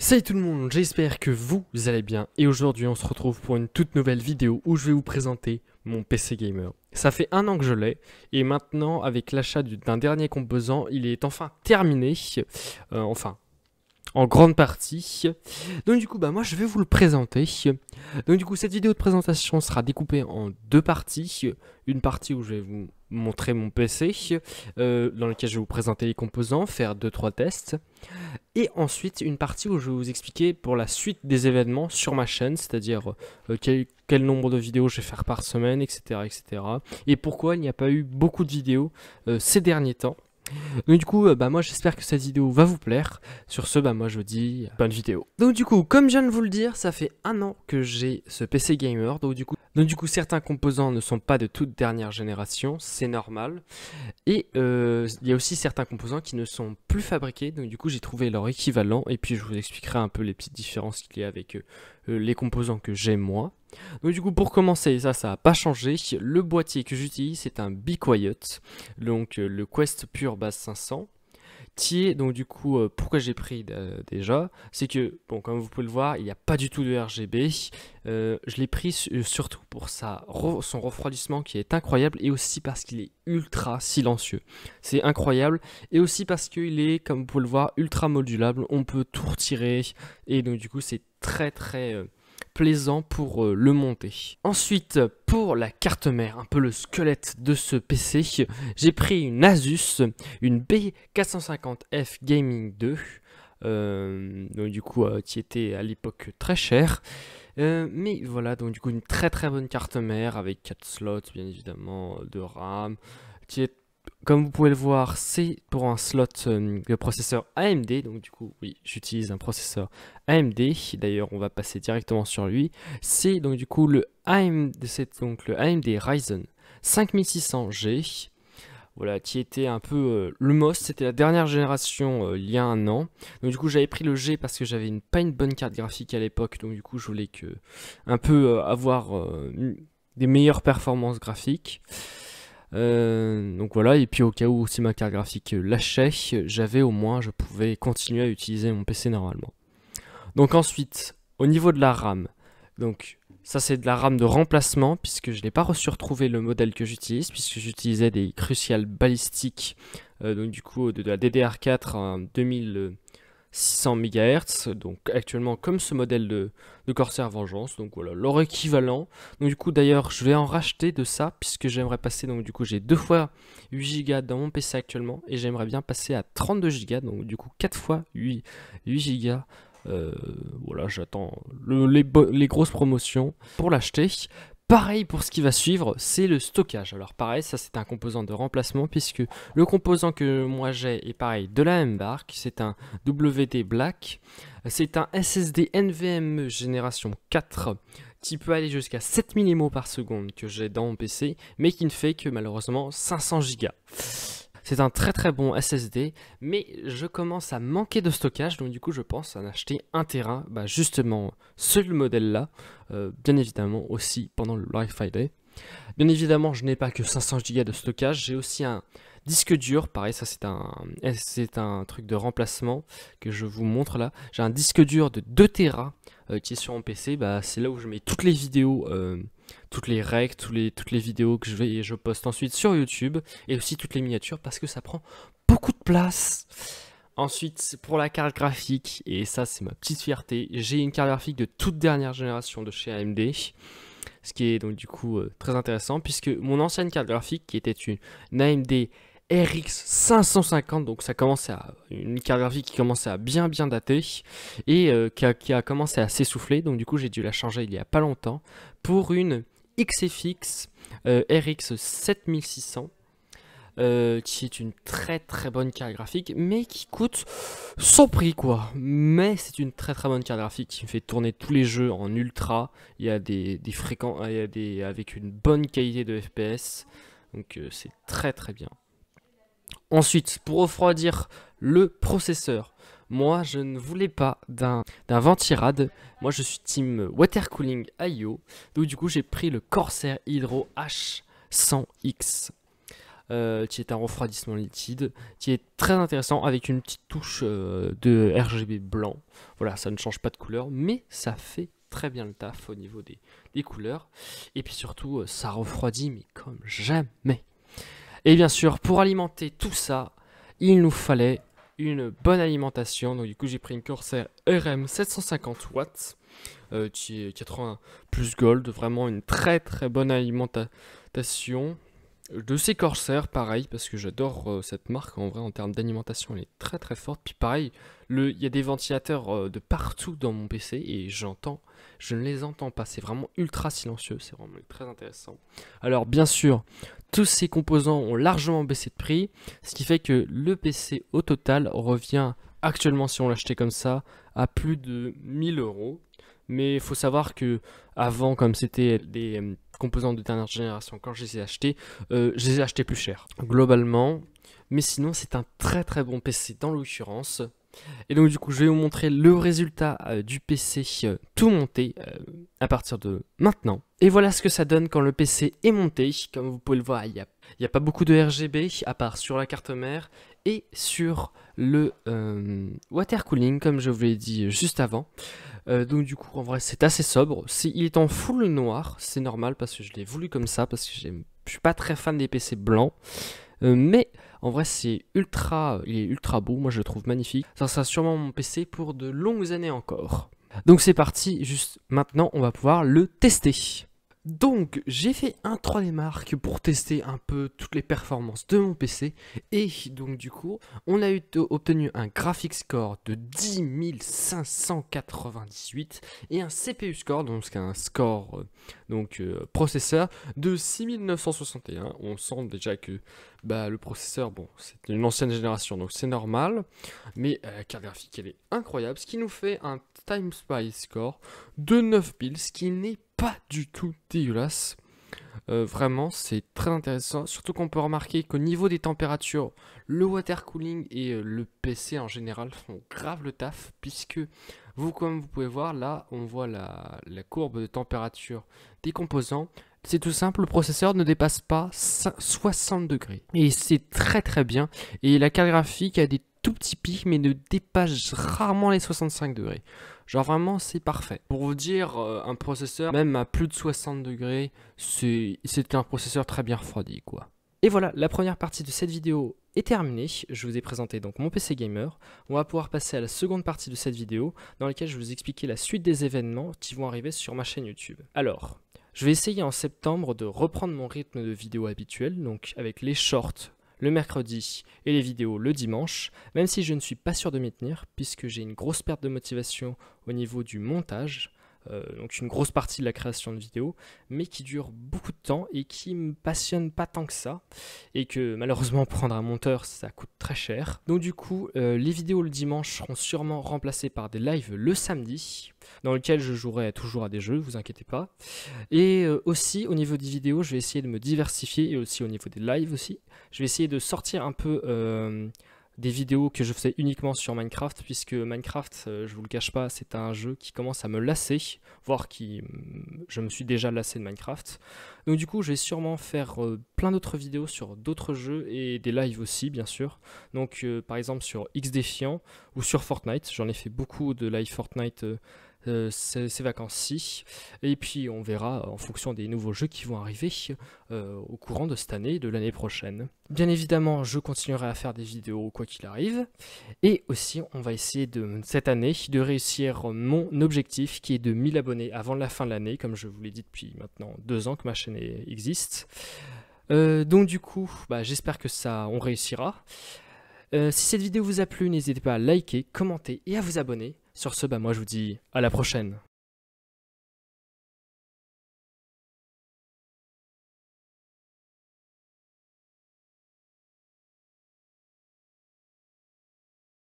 Salut tout le monde, j'espère que vous allez bien et aujourd'hui on se retrouve pour une toute nouvelle vidéo où je vais vous présenter mon PC gamer. Ça fait un an que je l'ai et maintenant avec l'achat d'un dernier composant il est enfin terminé, en grande partie. Donc du coup moi je vais vous le présenter. Donc du coup cette vidéo de présentation sera découpée en deux parties. Une partie où je vais vous montrer mon PC, dans laquelle je vais vous présenter les composants, faire 2-3 tests. Et ensuite une partie où je vais vous expliquer pour la suite des événements sur ma chaîne, c'est-à-dire quel nombre de vidéos je vais faire par semaine, etc. etc. Et pourquoi il n'y a pas eu beaucoup de vidéos ces derniers temps. Donc du coup, moi j'espère que cette vidéo va vous plaire. Sur ce, moi je vous dis bonne vidéo. Donc du coup, comme je viens de vous le dire, ça fait un an que j'ai ce PC gamer. Donc du coup, certains composants ne sont pas de toute dernière génération, c'est normal. Et il y a aussi certains composants qui ne sont plus fabriqués. Donc du coup, j'ai trouvé leur équivalent. Et puis je vous expliquerai un peu les petites différences qu'il y a avec les composants que j'ai moi. Donc du coup pour commencer, ça n'a pas changé, le boîtier que j'utilise c'est un Be Quiet, donc le Quest Pure Base 500, qui est donc du coup, pourquoi j'ai pris déjà, c'est que, bon comme vous pouvez le voir, il n'y a pas du tout de RGB, je l'ai pris surtout pour son refroidissement qui est incroyable et aussi parce qu'il est ultra silencieux, c'est incroyable, et aussi parce qu'il est, comme vous pouvez le voir, ultra modulable, on peut tout retirer, et donc du coup c'est très plaisant pour le monter. Ensuite, pour la carte mère, un peu le squelette de ce PC, j'ai pris une Asus, une B450F Gaming 2, donc du coup qui était à l'époque très cher. Mais voilà, donc du coup une très bonne carte mère avec 4 slots bien évidemment de RAM, qui est, comme vous pouvez le voir, c'est pour un slot de processeur AMD. Donc du coup, oui, j'utilise un processeur AMD. D'ailleurs, on va passer directement sur lui. C'est donc du coup le AMD Ryzen 5600G. Voilà, qui était un peu le MOS. C'était la dernière génération il y a un an. Donc du coup, j'avais pris le G parce que j'avais pas une bonne carte graphique à l'époque. Donc du coup, je voulais avoir des meilleures performances graphiques. Donc voilà, et puis au cas où si ma carte graphique lâchait, je pouvais continuer à utiliser mon PC normalement. Donc ensuite, au niveau de la RAM, donc ça c'est de la RAM de remplacement puisque je n'ai pas reçu retrouver le modèle que j'utilise puisque j'utilisais des Crucial balistiques, donc du coup de la DDR4 à 2600 MHz, donc actuellement comme ce modèle de Corsair Vengeance, donc voilà leur équivalent. Donc du coup d'ailleurs je vais en racheter de ça puisque j'aimerais passer, donc du coup j'ai 2 fois 8 Go dans mon PC actuellement et j'aimerais bien passer à 32 Go, donc du coup 4 fois 8 Go. Voilà, j'attends les grosses promotions pour l'acheter. Pareil pour ce qui va suivre, c'est le stockage. Alors pareil, ça c'est un composant de remplacement puisque le composant que moi j'ai est pareil de la même marque, c'est un WD Black. C'est un SSD NVMe génération 4 qui peut aller jusqu'à 7000 MO par seconde que j'ai dans mon PC, mais qui ne fait que malheureusement 500 Go. C'est un très bon SSD, mais je commence à manquer de stockage, donc du coup je pense en acheter un Tera, justement ce modèle-là, bien évidemment aussi pendant le Black Friday. Bien évidemment, je n'ai pas que 500 Go de stockage, j'ai aussi un disque dur, pareil, ça c'est un truc de remplacement que je vous montre là. J'ai un disque dur de 2 Tera qui est sur mon PC, c'est là où je mets toutes les vidéos, toutes les recs, toutes les vidéos que je poste ensuite sur YouTube, et aussi toutes les miniatures parce que ça prend beaucoup de place. Ensuite, pour la carte graphique, et ça c'est ma petite fierté, j'ai une carte graphique de toute dernière génération de chez AMD. Ce qui est donc du coup très intéressant puisque mon ancienne carte graphique qui était une AMD RX 550, donc ça commençait à une carte graphique qui commençait à bien dater et qui a commencé à s'essouffler, donc du coup j'ai dû la changer il y a pas longtemps pour une XFX RX 7600. Qui est une très bonne carte graphique, mais qui coûte son prix quoi. Mais c'est une très bonne carte graphique qui me fait tourner tous les jeux en ultra. Il y a des fréquences, avec une bonne qualité de FPS, donc c'est très bien. Ensuite, pour refroidir le processeur, moi je ne voulais pas d'un ventirad, moi je suis team water cooling IO, donc du coup j'ai pris le Corsair Hydro H100X. qui est un refroidissement liquide, qui est très intéressant avec une petite touche de RGB blanc. Voilà, ça ne change pas de couleur, mais ça fait très bien le taf au niveau des couleurs. Et puis surtout, ça refroidit, mais comme jamais. Et bien sûr, pour alimenter tout ça, il nous fallait une bonne alimentation. Donc du coup, j'ai pris une Corsair RM 750 watts, qui est 80 plus gold. Vraiment une très très bonne alimentation. De ces Corsair, pareil, parce que j'adore cette marque en vrai en termes d'alimentation, elle est très très forte. Puis pareil, il y a des ventilateurs de partout dans mon PC et je ne les entends pas. C'est vraiment ultra silencieux, c'est vraiment très intéressant. Alors bien sûr, tous ces composants ont largement baissé de prix, ce qui fait que le PC au total revient actuellement, si on l'achetait comme ça, à plus de 1000 euros. Mais il faut savoir que avant, comme c'était des composants de dernière génération, quand je les ai achetés plus cher, globalement. Mais sinon, c'est un très très bon PC dans l'occurrence. Et donc du coup, je vais vous montrer le résultat du PC tout monté à partir de maintenant. Et voilà ce que ça donne quand le PC est monté. Comme vous pouvez le voir, il n'y a pas beaucoup de RGB, à part sur la carte mère et sur le water cooling, comme je vous l'ai dit juste avant. Donc du coup, en vrai, c'est assez sobre. Il est en full noir, c'est normal parce que je l'ai voulu comme ça, parce que je suis pas très fan des PC blancs. Mais en vrai, il est ultra beau, moi je le trouve magnifique. Ça sera sûrement mon PC pour de longues années encore. Donc c'est parti, juste maintenant, on va pouvoir le tester. Donc j'ai fait un 3D Mark pour tester un peu toutes les performances de mon PC et donc du coup on a obtenu un graphics score de 10 598 et un CPU score, donc c'est un score processeur de 6961. On sent déjà que le processeur, bon, c'est une ancienne génération donc c'est normal, mais la carte graphique elle est incroyable, ce qui nous fait un Time Spy score de 9000, ce qui n'est pas du tout dégueulasse. Vraiment, c'est très intéressant. Surtout qu'on peut remarquer qu'au niveau des températures, le water cooling et le PC en général font grave le taf. Puisque, comme vous pouvez voir, là, on voit la courbe de température des composants. C'est tout simple, le processeur ne dépasse pas 60 degrés. Et c'est très très bien. Et la carte graphique a des tout petits pics, mais ne dépasse rarement les 65 degrés. Genre vraiment, c'est parfait. Pour vous dire, un processeur, même à plus de 60 degrés, c'est un processeur très bien refroidi, quoi. Et voilà, la première partie de cette vidéo est terminée. Je vous ai présenté donc mon PC gamer. On va pouvoir passer à la seconde partie de cette vidéo, dans laquelle je vais vous expliquer la suite des événements qui vont arriver sur ma chaîne YouTube. Alors, je vais essayer en septembre de reprendre mon rythme de vidéo habituel, donc avec les shorts le mercredi et les vidéos le dimanche, même si je ne suis pas sûr de m'y tenir, puisque j'ai une grosse perte de motivation au niveau du montage, donc une grosse partie de la création de vidéos, mais qui dure beaucoup de temps et qui me passionne pas tant que ça, et que malheureusement prendre un monteur ça coûte très cher. Donc du coup, les vidéos le dimanche seront sûrement remplacées par des lives le samedi, dans lequel je jouerai toujours à des jeux, vous inquiétez pas. Et aussi au niveau des vidéos, je vais essayer de me diversifier, et aussi au niveau des lives aussi. Je vais essayer de sortir un peu des vidéos que je faisais uniquement sur Minecraft, puisque Minecraft, je vous le cache pas, c'est un jeu qui commence à me lasser, voire je me suis déjà lassé de Minecraft. Donc du coup, je vais sûrement faire plein d'autres vidéos sur d'autres jeux et des lives aussi, bien sûr. Donc par exemple sur XDefiant ou sur Fortnite, j'en ai fait beaucoup de live Fortnite ces vacances-ci, et puis on verra en fonction des nouveaux jeux qui vont arriver au courant de cette année et de l'année prochaine. Bien évidemment, je continuerai à faire des vidéos quoi qu'il arrive, et aussi on va essayer cette année de réussir mon objectif qui est de 1000 abonnés avant la fin de l'année, comme je vous l'ai dit depuis maintenant 2 ans que ma chaîne existe. Donc du coup, j'espère que on réussira. Si cette vidéo vous a plu, n'hésitez pas à liker, commenter et à vous abonner. Sur ce, moi je vous dis à la prochaine.